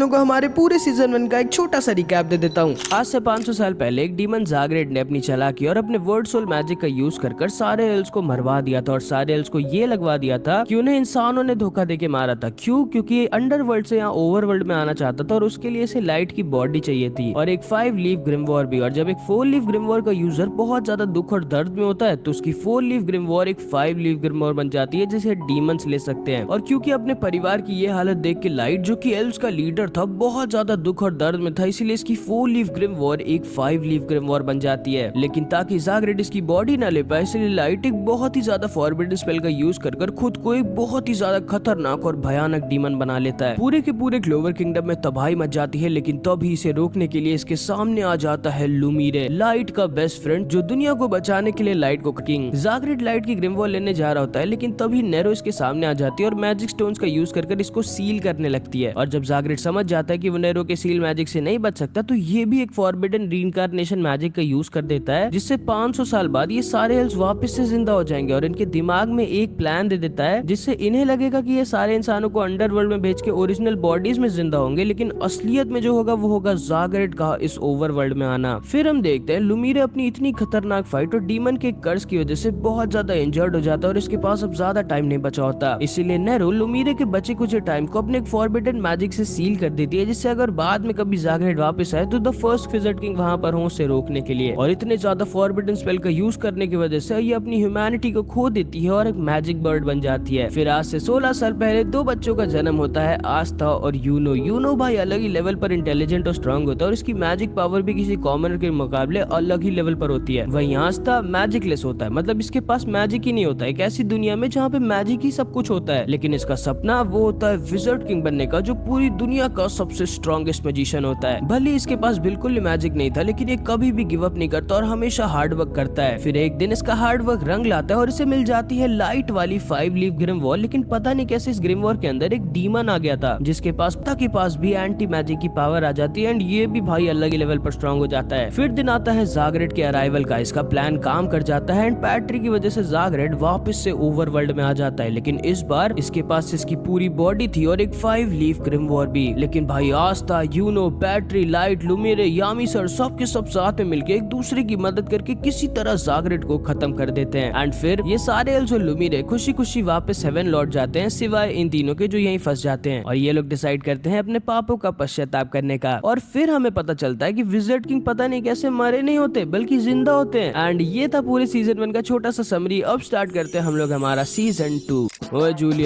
लोगों को हमारे पूरे सीजन 1 का एक छोटा सा रिकैप दे देता हूँ। आज से 500 साल पहले एक डीमन ज़ाग्रेट ने अपनी चालाकी और अपने वर्ड सोल मैजिक का यूज कर सारे एल्स को मरवा दिया था और सारे एल्स को ये लगवा दिया था कि उन्हें इंसानों ने धोखा देके मारा था। क्यों? क्योंकि अंडरवर्ल्ड से यहाँ ओवरवर्ल्ड में आना चाहता था और उसके लिए इसे लाइट की बॉडी चाहिए थी और एक 5 लीफ ग्रिमवॉर भी। और जब एक 4 लीफ ग्रिमवॉर का यूजर बहुत ज्यादा दुख और दर्द में होता है तो उसकी 4 लीफ ग्रिमवॉर एक 5 लीफ ग्रिमवॉर बन जाती है जिसे डीमंस ले सकते हैं। और क्योंकि अपने परिवार की ये हालत देख के लाइट, जो कि एल्व्स का लीडर था, बहुत ज्यादा दुख और दर्द में था, इसीलिए इसकी 4 लीफ ग्रिमवॉर एक 5 लीफ ग्रिमवॉर बन जाती है। लेकिन ताकि ज़ाग्रेट इसकी बॉडी ना ले पाए, इसलिए लाइट एक बहुत ही ज्यादा फॉरबिडन स्पेल का यूज कर खुद को एक बहुत ही ज्यादा खतरनाक और भयानक डीमन बना लेता है। पूरे के पूरे क्लोवर किंगडम में तबाही मच जाती है, लेकिन तभी इसे रोकने के लिए इसके सामने आ जाता है लुमीरे, लाइट का बेस्ट फ्रेंड, जो दुनिया को बचाने के लिए लाइट को किंग। ज़ाग्रेट लाइट की ग्रिमवॉर लेने जा रहा होता है, लेकिन तभी नेरो इसके सामने आ जाती है और मैजिक स्टोन्स का यूज कर इसको सील करने लगती है। और जब ज़ाग्रेट समझ जाता है कि वो नेरो के सील मैजिक से नहीं बच सकता, तो ये भी एक फॉरबिडन रीइंकार्नेशन मैजिक का यूज कर देता है, जिससे 500 साल बाद ये सारे एल्व्स वापस से जिंदा हो जाएंगे। और इनके दिमाग में एक प्लान दे देता है जिससे इन्हें लगेगा कि ये सारे इंसानों को अंडरवर्ल्ड में भेज के ओरिजिनल बॉडीज में जिंदा होंगे, लेकिन असलियत में जो होगा वो होगा ज़ाग्रेट का इस ओवरवर्ल्ड में आना। फिर हम देखते हैं लुमीरे अपनी इतनी खतरनाक फाइट और डीमन के कर्ज की वजह से बहुत ज्यादा इंजर्ड हो जाता है और इसके पास अब ज्यादा टाइम नहीं बचा होता। इसीलिए नेरो लुमीरे के बचे कुछ टाइम को अपने एक फॉरबिडन मैजिक से सील कर देती है, जिससे अगर बाद में कभी ज़ाग्रेट वापस आए तो द फर्स्ट विज़र्ड किंग वहां पर हो उसे रोकने के लिए। और इतने ज्यादा फॉरबिडन स्पेल का यूज करने की वजह से ये अपनी ह्यूमैनिटी को खो देती है और एक मैजिक बर्ड बन जाती है। फिर आज से 16 साल पहले 2 बच्चों का जन्म होता है, आस्था और यूनो। यूनो भाई अलग ही लेवल पर इंटेलिजेंट और स्ट्रॉन्ग होता है और इसकी मैजिक पावर भी किसी कॉमनर के मुकाबले अलग ही लेवल पर होती है। वहीं आस्था मैजिकलेस होता है, मतलब इसके पास मैजिक ही नहीं होता है। एक ऐसी दुनिया में जहाँ पे मैजिक ही सब कुछ होता है, लेकिन इसका सपना वो होता है विज़र्ड किंग बनने का, जो पूरी दुनिया का सबसे स्ट्रॉन्गेस्ट मैजिशियन होता है। भले इसके पास बिल्कुल मैजिक नहीं था, लेकिन ये कभी भी गिव अप नहीं करता और हमेशा हार्ड वर्क करता है। फिर एक दिन इसका हार्ड वर्क रंग लाता है और इसे मिल जाती है लाइट वाली 5 लीफ ग्रिमवॉर। लेकिन पता नहीं कैसे इस ग्रिमवॉर के अंदर एक डीमन आ गया था, जिसके पास भी एंटी मैजिक की पावर आ जाती है एंड ये भी भाई अलग ही लेवल पर स्ट्रॉन्ग हो जाता है। फिर दिन आता है ज़ाग्रेट के अराइवल का। इसका प्लान काम कर जाता है एंड पैट्री की वजह से ज़ाग्रेट वापस से ओवरवर्ल्ड में आ जाता है, लेकिन इस बार इसके पास इसकी पूरी बॉडी थी और एक 5 लीफ ग्रिमवॉर भी। लेकिन भाई आस्था, यूनो, पैट्री, लाइट, लुमीरे, यामी सर सब के सब साथ में मिलकर एक दूसरे की मदद करके किसी तरह ज़ाग्रेट को खत्म कर देते हैं। एंड फिर ये सारे एल्व्स और लुमीरे खुशी खुशी वापस हेवन लौट जाते हैं, सिवाय इन तीनों के जो यहीं फंस जाते हैं। और ये लोग डिसाइड करते हैं अपने पापों का पश्चाताप करने का। और फिर हमें पता चलता है कि विज़र्ड किंग पता नहीं कैसे मरे नहीं होते बल्कि जिंदा होते हैं। एंड ये था पूरे सीजन 1 का छोटा सा समरी। अब स्टार्ट करते हैं हम लोग हमारा सीजन 2। ओ जूलिया